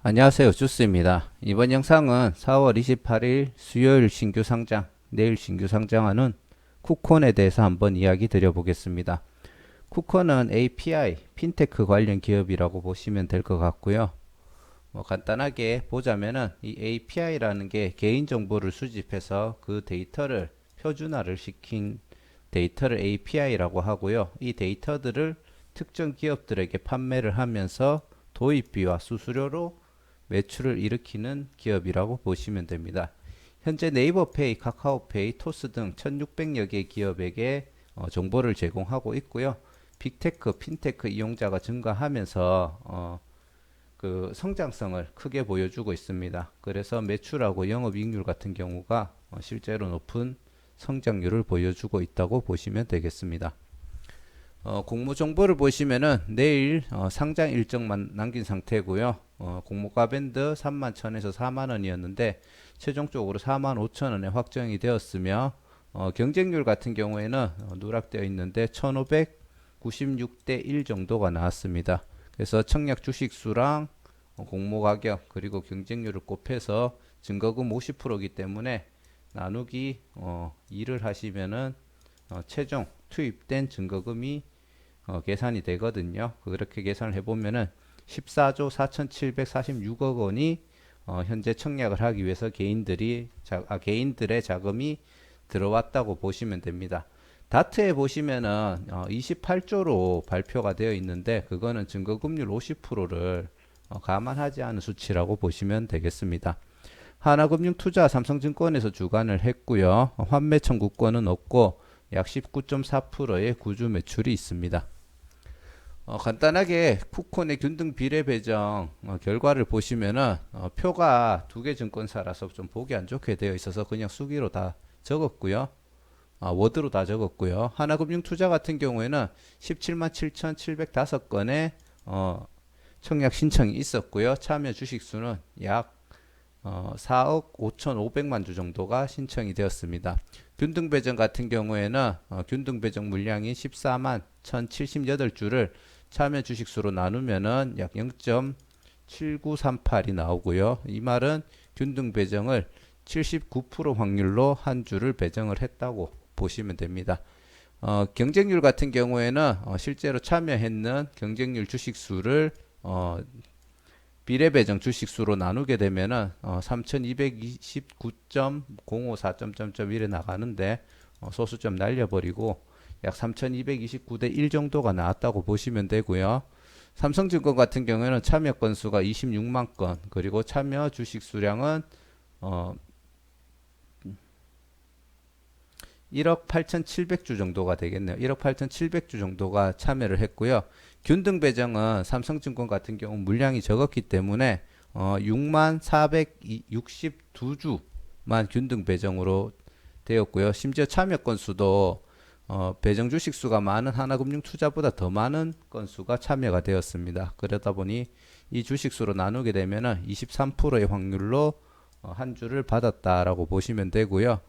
안녕하세요. 주스입니다. 이번 영상은 4월 28일 수요일 신규 상장, 내일 신규 상장하는 쿠콘에 대해서 한번 이야기 드려보겠습니다. 쿠콘은 API, 핀테크 관련 기업이라고 보시면 될 것 같고요. 간단하게 보자면은 이 API라는 게 개인정보를 수집해서 그 데이터를 표준화를 시킨 데이터를 API라고 하고요. 이 데이터들을 특정 기업들에게 판매를 하면서 도입비와 수수료로 매출을 일으키는 기업이라고 보시면 됩니다. 현재 네이버페이, 카카오페이, 토스 등 1600여 개 기업에게 정보를 제공하고 있고요. 빅테크, 핀테크 이용자가 증가하면서 그 성장성을 크게 보여주고 있습니다. 그래서 매출하고 영업이익률 같은 경우가 실제로 높은 성장률을 보여주고 있다고 보시면 되겠습니다. 공모 정보를 보시면은 내일 상장 일정만 남긴 상태고요. 공모가 밴드 3만 1천에서 4만 원이었는데 최종적으로 4만 5천 원에 확정이 되었으며 경쟁률 같은 경우에는 누락되어 있는데 1596대 1 정도가 나왔습니다. 그래서 청약 주식 수랑 공모 가격 그리고 경쟁률을 곱해서 증거금 50%이기 때문에 나누기 2를 하시면은 최종 투입된 증거금이 계산이 되거든요. 그렇게 계산을 해보면은 14조 4,746억 원이 현재 청약을 하기 위해서 개인들의 자금이 들어왔다고 보시면 됩니다. 다트에 보시면은 28조로 발표가 되어 있는데 그거는 증거금률 50%를 감안하지 않은 수치라고 보시면 되겠습니다. 하나금융투자 삼성증권에서 주관을 했고요. 환매 청구권은 없고 약 19.4%의 구주 매출이 있습니다. 간단하게 쿠콘의 균등 비례 배정 결과를 보시면은 표가 두 개 증권사라서 좀 보기 안 좋게 되어 있어서 그냥 수기로 다 적었고요. 워드로 다 적었고요. 하나금융투자 같은 경우에는 17만 7,705건의 청약 신청이 있었고요. 참여 주식 수는 약 4억 5,500만 주 정도가 신청이 되었습니다. 균등 배정 같은 경우에는 균등 배정 물량이 14만 1,078주를 참여 주식수로 나누면은 약 0.7938이 나오고요. 이 말은 균등 배정을 79% 확률로 한 주를 배정을 했다고 보시면 됩니다. 경쟁률 같은 경우에는 실제로 참여했는 경쟁률 주식수를 비례 배정 주식수로 나누게 되면은 3229.054.1에 나가는데 소수점 날려버리고 약 3229대 1 정도가 나왔다고 보시면 되고요. 삼성증권 같은 경우에는 참여 건수가 26만 건, 그리고 참여 주식 수량은 1억 8,700주 정도가 되겠네요. 1억 8,700주 정도가 참여를 했고요. 균등 배정은 삼성증권 같은 경우 물량이 적었기 때문에 6만 462주만 균등 배정으로 되었고요. 심지어 참여 건수도 배정 주식 수가 많은 하나금융투자보다 더 많은 건수가 참여가 되었습니다. 그러다 보니 이 주식 수로 나누게 되면 23%의 확률로 한 주를 받았다라고 보시면 되고요.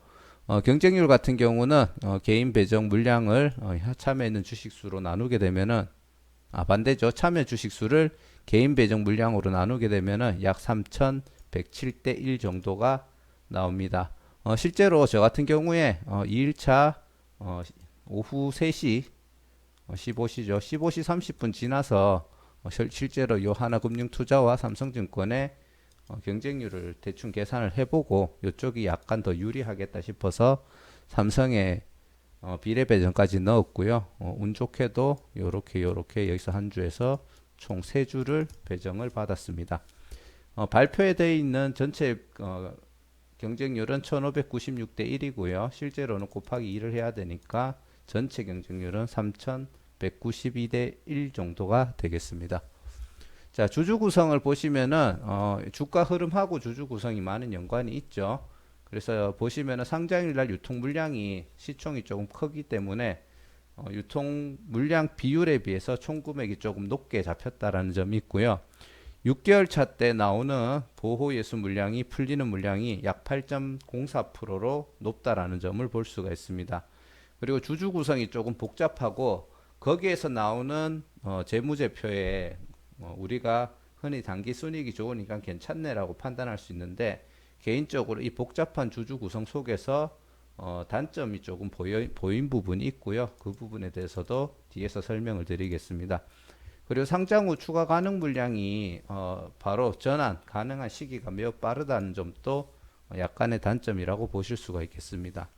경쟁률 같은 경우는 개인 배정 물량을 참여있는 주식수로 나누게 되면은 반대죠. 참여 주식수를 개인 배정 물량으로 나누게 되면은 약 3,107대 1 정도가 나옵니다. 실제로 저 같은 경우에 2일차 오후 3시 15시죠. 15시 30분 지나서 실제로 요 하나금융투자와 삼성증권의 경쟁률을 대충 계산을 해보고 이쪽이 약간 더 유리하겠다 싶어서 삼성의 비례 배정까지 넣었고요. 운 좋게도 요렇게 여기서 한 주에서 총 3주를 배정을 받았습니다. 발표에 되어 있는 전체 경쟁률은 1596대 1이고요. 실제로는 곱하기 2를 해야 되니까 전체 경쟁률은 3192대 1 정도가 되겠습니다. 자, 주주 구성을 보시면은 주가 흐름하고 주주 구성이 많은 연관이 있죠. 그래서 보시면은 상장일 날 유통 물량이 시총이 조금 크기 때문에 유통 물량 비율에 비해서 총 금액이 조금 높게 잡혔다라는 점이 있고요. 6개월 차 때 나오는 보호 예수 물량이 풀리는 물량이 약 8.04%로 높다라는 점을 볼 수가 있습니다. 그리고 주주 구성이 조금 복잡하고 거기에서 나오는 재무제표에 우리가 흔히 단기 순이익이 좋으니까 괜찮네라고 판단할 수 있는데 개인적으로 이 복잡한 주주 구성 속에서 단점이 조금 보인 부분이 있고요. 그 부분에 대해서도 뒤에서 설명을 드리겠습니다. 그리고 상장 후 추가 가능 물량이 바로 전환 가능한 시기가 매우 빠르다는 점도 약간의 단점이라고 보실 수가 있겠습니다.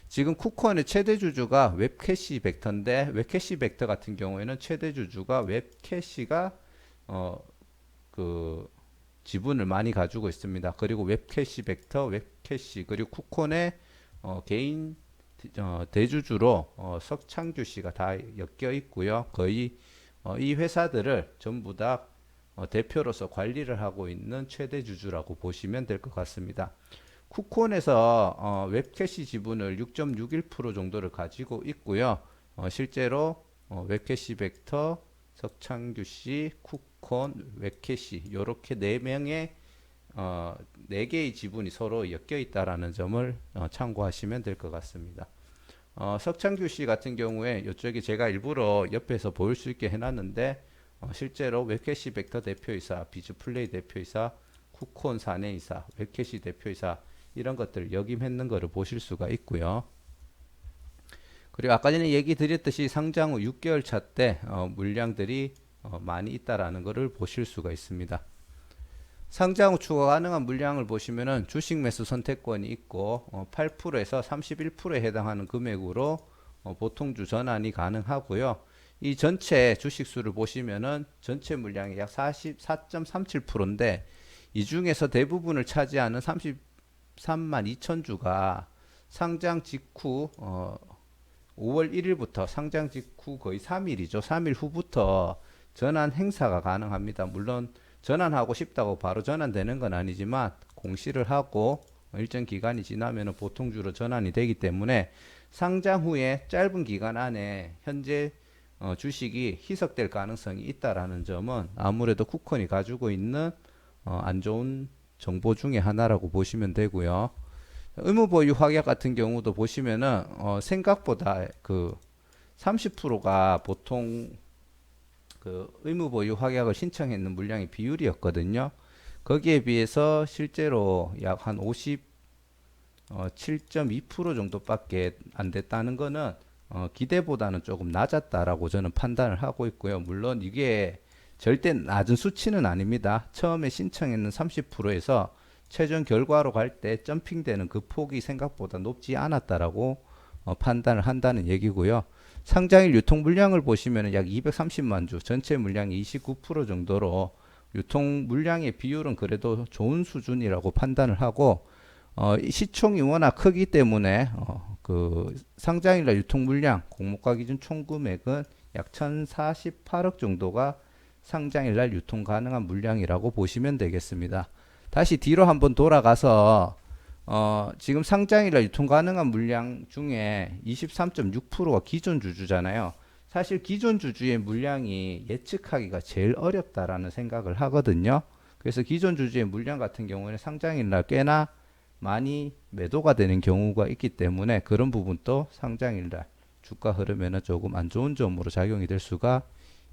지금 쿠콘의 최대 주주가 웹캐시 벡터인데 웹캐시 벡터 같은 경우에는 최대 주주가 웹캐시가 그 지분을 많이 가지고 있습니다. 그리고 웹캐시 벡터, 웹캐시 그리고 쿠콘의 개인 대주주로 석창규 씨가 다 엮여 있고요. 거의 이 회사들을 전부 다 대표로서 관리를 하고 있는 최대 주주라고 보시면 될 것 같습니다. 쿠콘에서 웹캐시 지분을 6.61% 정도를 가지고 있고요. 실제로 웹캐시 벡터, 석창규 씨, 쿠콘, 웹캐시 이렇게 네 명의 네 개의 지분이 서로 엮여 있다라는 점을 참고하시면 될 것 같습니다. 석창규 씨 같은 경우에 이쪽에 제가 일부러 옆에서 보일 수 있게 해놨는데 실제로 웹캐시 벡터 대표이사, 비즈플레이 대표이사, 쿠콘 사내이사, 웹캐시 대표이사 이런 것들 역임했는 것을 보실 수가 있고요. 그리고 아까 전에 얘기 드렸듯이 상장 후 6개월 차 때 물량들이 많이 있다라는 것을 보실 수가 있습니다. 상장 후 추가 가능한 물량을 보시면은 주식 매수 선택권이 있고 8%에서 31%에 해당하는 금액으로 보통주 전환이 가능하고요. 이 전체 주식수를 보시면은 전체 물량이 약 44.37%인데 이 중에서 대부분을 차지하는 33만 2천 주가 상장 직후 5월 1일부터 상장 직후 거의 3일이죠. 3일 후부터 전환 행사가 가능합니다. 물론 전환하고 싶다고 바로 전환되는 건 아니지만 공시를 하고 일정 기간이 지나면 보통주로 전환이 되기 때문에 상장 후에 짧은 기간 안에 현재 주식이 희석될 가능성이 있다라는 점은 아무래도 쿠콘이 가지고 있는 안 좋은 정보 중에 하나라고 보시면 되고요. 의무 보유 확약 같은 경우도 보시면은 생각보다 그 30%가 보통 그 의무 보유 확약을 신청했는 물량의 비율이었거든요. 거기에 비해서 실제로 약 한 57.2% 정도밖에 안 됐다는 거는 기대보다는 조금 낮았다라고 저는 판단을 하고 있고요. 물론 이게 절대 낮은 수치는 아닙니다. 처음에 신청했는 30%에서 최종 결과로 갈 때 점핑되는 그 폭이 생각보다 높지 않았다라고 판단을 한다는 얘기고요. 상장일 유통 물량을 보시면 약 230만 주, 전체 물량이 29% 정도로 유통 물량의 비율은 그래도 좋은 수준이라고 판단을 하고 시총이 워낙 크기 때문에 그 상장일날 유통 물량 공모가 기준 총 금액은 약 1,048억 정도가 상장일날 유통 가능한 물량이라고 보시면 되겠습니다. 다시 뒤로 한번 돌아가서 지금 상장일날 유통 가능한 물량 중에 23.6%가 기존 주주잖아요. 사실 기존 주주의 물량이 예측하기가 제일 어렵다라는 생각을 하거든요. 그래서 기존 주주의 물량 같은 경우에는 상장일날 꽤나 많이 매도가 되는 경우가 있기 때문에 그런 부분도 상장일날 주가 흐름에는 조금 안 좋은 점으로 작용이 될 수가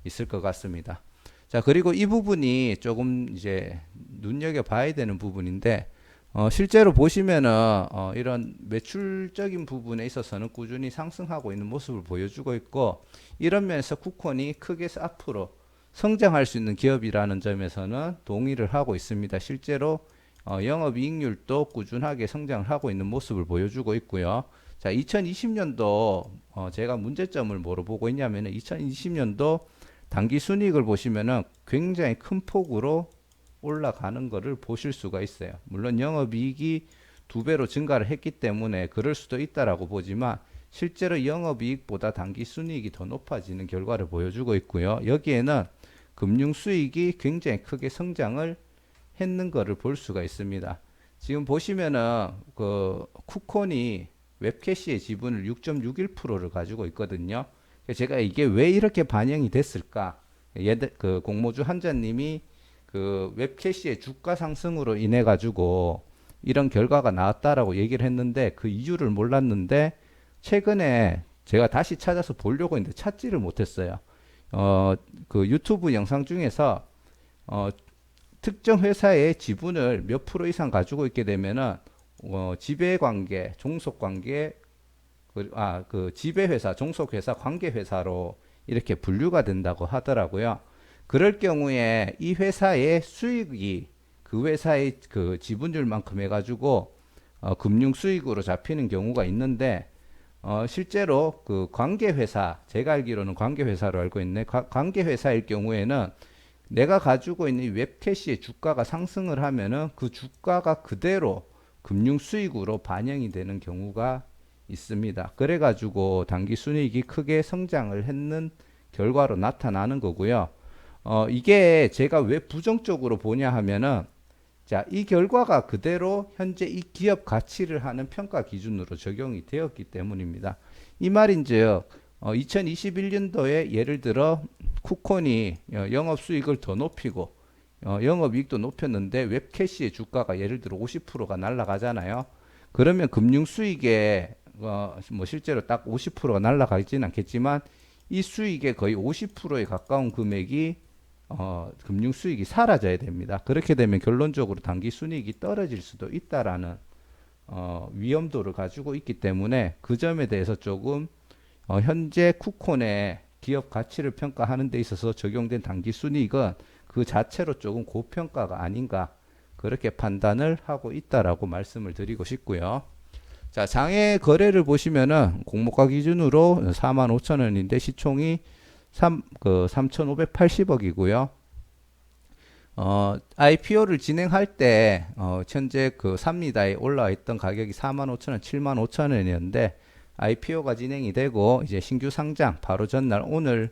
있을 것 같습니다. 자, 그리고 이 부분이 조금 이제 눈여겨봐야 되는 부분인데 실제로 보시면은 이런 매출적인 부분에 있어서는 꾸준히 상승하고 있는 모습을 보여주고 있고 이런 면에서 쿠콘이 크게 앞으로 성장할 수 있는 기업이라는 점에서는 동의를 하고 있습니다. 실제로 영업이익률도 꾸준하게 성장을 하고 있는 모습을 보여주고 있고요. 자, 2020년도 제가 문제점을 뭐로 보고 있냐면은 2020년도 단기 순이익을 보시면은 굉장히 큰 폭으로 올라가는 것을 보실 수가 있어요. 물론 영업이익이 2배로 증가를 했기 때문에 그럴 수도 있다라고 보지만 실제로 영업이익보다 단기 순이익이 더 높아지는 결과를 보여주고 있고요. 여기에는 금융 수익이 굉장히 크게 성장을 했는 것을 볼 수가 있습니다. 지금 보시면은 그 쿠콘이 웹캐시의 지분을 6.61%를 가지고 있거든요. 제가 이게 왜 이렇게 반영이 됐을까? 그 공모주 한자님이 그 웹캐시의 주가 상승으로 인해 가지고 이런 결과가 나왔다라고 얘기를 했는데 그 이유를 몰랐는데 최근에 제가 다시 찾아서 보려고 했는데 찾지를 못했어요. 그 유튜브 영상 중에서 특정 회사의 지분을 몇 프로 이상 가지고 있게 되면은 지배관계, 종속관계, 그 지배회사, 종속회사, 관계회사로 이렇게 분류가 된다고 하더라고요. 그럴 경우에 이 회사의 수익이 그 회사의 그 지분율만큼 해가지고 금융 수익으로 잡히는 경우가 있는데 실제로 그 관계회사, 제가 알기로는 관계회사로 알고 있네. 관계회사일 경우에는 내가 가지고 있는 웹캐시의 주가가 상승을 하면은 그 주가가 그대로 금융 수익으로 반영이 되는 경우가 있습니다. 그래가지고 당기 순이익이 크게 성장을 했는 결과로 나타나는 거고요. 이게 제가 왜 부정적으로 보냐 하면은 자, 이 결과가 그대로 현재 이 기업 가치를 하는 평가 기준으로 적용이 되었기 때문입니다. 이 말인즉 2021년도에 예를 들어 쿠콘이 영업 수익을 더 높이고 영업 이익도 높였는데 웹캐시의 주가가 예를 들어 50%가 날아가잖아요. 그러면 금융 수익에 뭐 실제로 딱 50%가 날아가지는 않겠지만 이 수익의 거의 50%에 가까운 금액이 금융 수익이 사라져야 됩니다. 그렇게 되면 결론적으로 단기 순이익이 떨어질 수도 있다라는 위험도를 가지고 있기 때문에 그 점에 대해서 조금 현재 쿠콘의 기업 가치를 평가하는 데 있어서 적용된 단기 순이익은 그 자체로 조금 고평가가 아닌가 그렇게 판단을 하고 있다라고 말씀을 드리고 싶고요. 자, 장외 거래를 보시면은 공모가 기준으로 45,000원인데 시총이 3,580억이고요. IPO를 진행할 때 현재 그 삽니다에 올라와 있던 가격이 45,000원, 75,000원이었는데 IPO가 진행이 되고 이제 신규 상장 바로 전날 오늘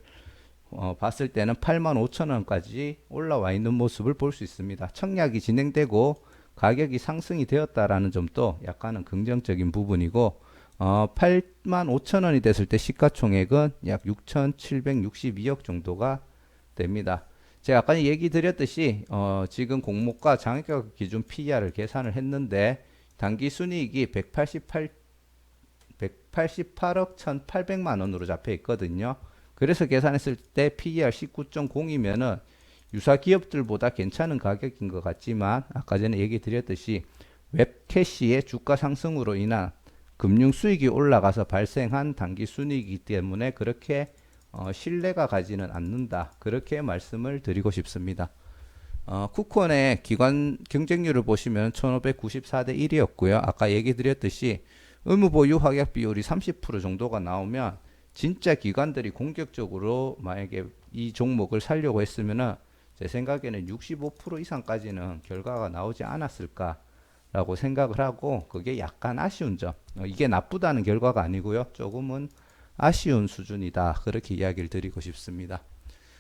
봤을 때는 85,000원까지 올라와 있는 모습을 볼 수 있습니다. 청약이 진행되고 가격이 상승이 되었다라는 점도 약간은 긍정적인 부분이고 85,000원이 됐을 때 시가총액은 약 6,762억 정도가 됩니다. 제가 아까 얘기 드렸듯이 지금 공모가 장외가 기준 PER을 계산을 했는데 단기 순이익이 188억 1,800만 원으로 잡혀 있거든요. 그래서 계산했을 때 PER 19.0이면은 유사 기업들보다 괜찮은 가격인 것 같지만 아까 전에 얘기 드렸듯이 웹캐시의 주가 상승으로 인한 금융 수익이 올라가서 발생한 단기 순이익이기 때문에 그렇게 신뢰가 가지는 않는다. 그렇게 말씀을 드리고 싶습니다. 쿠콘의 기관 경쟁률을 보시면 1594대 1이었고요. 아까 얘기 드렸듯이 의무보유 확약 비율이 30% 정도가 나오면 진짜 기관들이 공격적으로 만약에 이 종목을 살려고 했으면은 제 생각에는 65% 이상까지는 결과가 나오지 않았을까라고 생각을 하고 그게 약간 아쉬운 점. 이게 나쁘다는 결과가 아니고요. 조금은 아쉬운 수준이다. 그렇게 이야기를 드리고 싶습니다.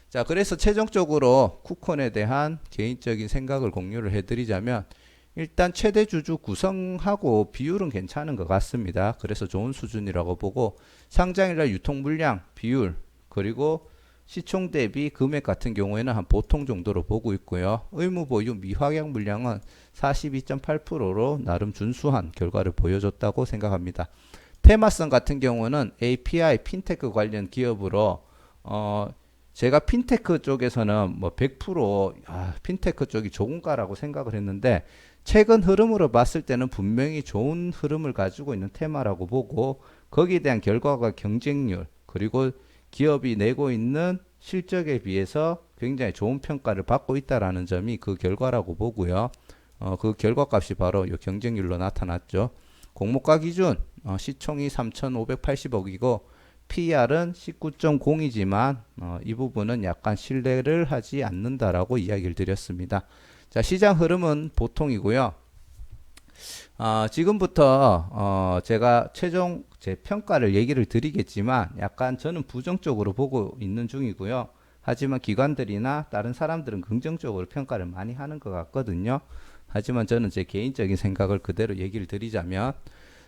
자, 그래서 최종적으로 쿠콘에 대한 개인적인 생각을 공유를 해드리자면 일단 최대 주주 구성하고 비율은 괜찮은 것 같습니다. 그래서 좋은 수준이라고 보고 상장일날 유통 물량 비율 그리고 시총 대비 금액 같은 경우에는 한 보통 정도로 보고 있고요. 의무 보유 미확약 물량은 42.8%로 나름 준수한 결과를 보여줬다고 생각합니다. 테마성 같은 경우는 API 핀테크 관련 기업으로 제가 핀테크 쪽에서는 뭐 100% 핀테크 쪽이 좋은가라고 생각을 했는데 최근 흐름으로 봤을 때는 분명히 좋은 흐름을 가지고 있는 테마라고 보고 거기에 대한 결과가 경쟁률 그리고 기업이 내고 있는 실적에 비해서 굉장히 좋은 평가를 받고 있다라는 점이 그 결과라고 보고요. 그 결과값이 바로 이 경쟁률로 나타났죠. 공모가 기준 시총이 3,580억이고 PER은 19.0이지만 이 부분은 약간 신뢰를 하지 않는다라고 이야기를 드렸습니다. 자, 시장 흐름은 보통이고요. 지금부터 제가 최종 제 평가를 얘기를 드리겠지만 약간 저는 부정적으로 보고 있는 중이고요. 하지만 기관들이나 다른 사람들은 긍정적으로 평가를 많이 하는 것 같거든요. 하지만 저는 제 개인적인 생각을 그대로 얘기를 드리자면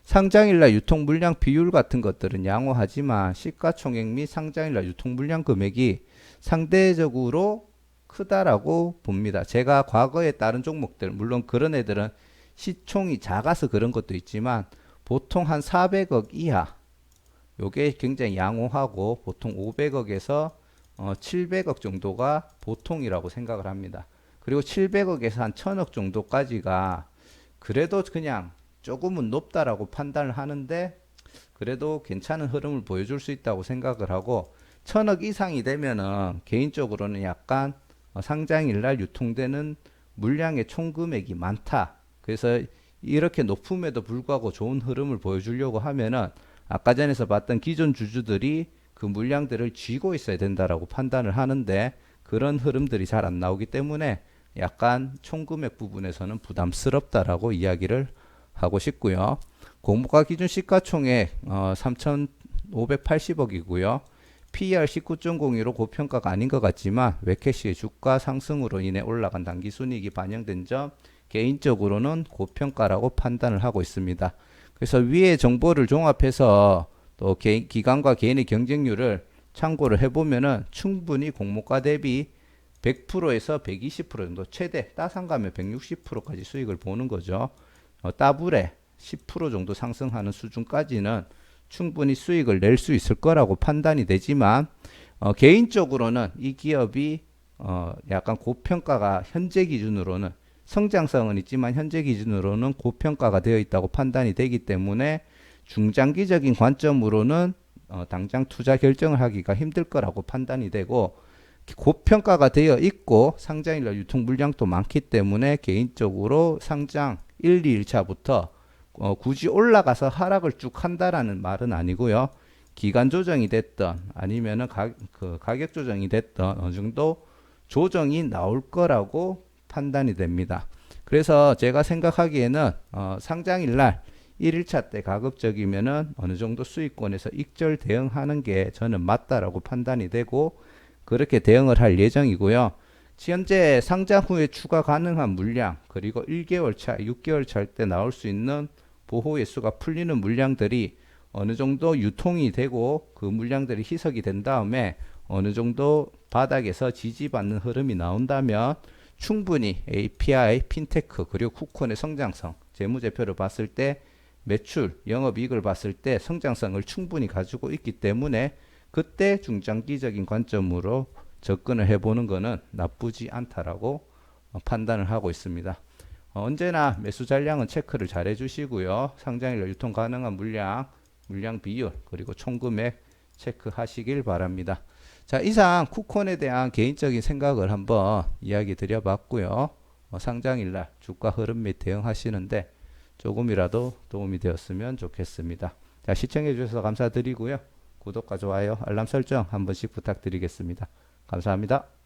상장일날 유통 물량 비율 같은 것들은 양호하지만 시가총액 및 상장일날 유통 물량 금액이 상대적으로 크다라고 봅니다. 제가 과거에 다른 종목들 물론 그런 애들은 시총이 작아서 그런 것도 있지만 보통 한 400억 이하 요게 굉장히 양호하고 보통 500억에서 700억 정도가 보통이라고 생각을 합니다. 그리고 700억에서 한 1000억 정도까지가 그래도 그냥 조금은 높다라고 판단을 하는데 그래도 괜찮은 흐름을 보여줄 수 있다고 생각을 하고 1000억 이상이 되면은 개인적으로는 약간 상장일 날 유통되는 물량의 총 금액이 많다. 그래서 이렇게 높음에도 불구하고 좋은 흐름을 보여주려고 하면은 아까 전에서 봤던 기존 주주들이 그 물량들을 쥐고 있어야 된다라고 판단을 하는데 그런 흐름들이 잘 안 나오기 때문에 약간 총 금액 부분에서는 부담스럽다라고 이야기를 하고 싶고요. 공모가 기준 시가총액 3,580억이고요. PER 19.02로 고평가가 아닌 것 같지만 웨캐시의 주가 상승으로 인해 올라간 당기순이익이 반영된 점 개인적으로는 고평가라고 판단을 하고 있습니다. 그래서 위의 정보를 종합해서 또 기관과 개인의 경쟁률을 참고를 해보면은 충분히 공모가 대비 100%에서 120% 정도 최대 따상 가면 160%까지 수익을 보는 거죠. 따블에 10% 정도 상승하는 수준까지는 충분히 수익을 낼 수 있을 거라고 판단이 되지만 개인적으로는 이 기업이 약간 고평가가 현재 기준으로는 성장성은 있지만 현재 기준으로는 고평가가 되어 있다고 판단이 되기 때문에 중장기적인 관점으로는 당장 투자 결정을 하기가 힘들 거라고 판단이 되고 고평가가 되어 있고 상장일날 유통 물량도 많기 때문에 개인적으로 상장 1, 2일차부터 굳이 올라가서 하락을 쭉 한다라는 말은 아니고요. 기간 조정이 됐던 아니면은 가격 조정이 됐던 어느 정도 조정이 나올 거라고 판단이 됩니다. 그래서 제가 생각하기에는 상장일날 1일차 때 가급적이면은 어느 정도 수익권에서 익절 대응하는 게 저는 맞다라고 판단이 되고 그렇게 대응을 할 예정이고요. 현재 상장 후에 추가 가능한 물량 그리고 1개월 차, 6개월 차 때 나올 수 있는 보호 예수가 풀리는 물량들이 어느 정도 유통이 되고 그 물량들이 희석이 된 다음에 어느 정도 바닥에서 지지받는 흐름이 나온다면 충분히 API, 핀테크 그리고 쿠콘의 성장성, 재무제표를 봤을 때 매출, 영업이익을 봤을 때 성장성을 충분히 가지고 있기 때문에 그때 중장기적인 관점으로 접근을 해보는 것은 나쁘지 않다라고 판단을 하고 있습니다. 언제나 매수 잔량은 체크를 잘 해주시고요. 상장일로 유통 가능한 물량 비율 그리고 총금액 체크하시길 바랍니다. 자, 이상 쿠콘에 대한 개인적인 생각을 한번 이야기 드려봤고요. 상장일날 주가 흐름 및 대응하시는데 조금이라도 도움이 되었으면 좋겠습니다. 자, 시청해 주셔서 감사드리고요. 구독과 좋아요, 알람 설정 한 번씩 부탁드리겠습니다. 감사합니다.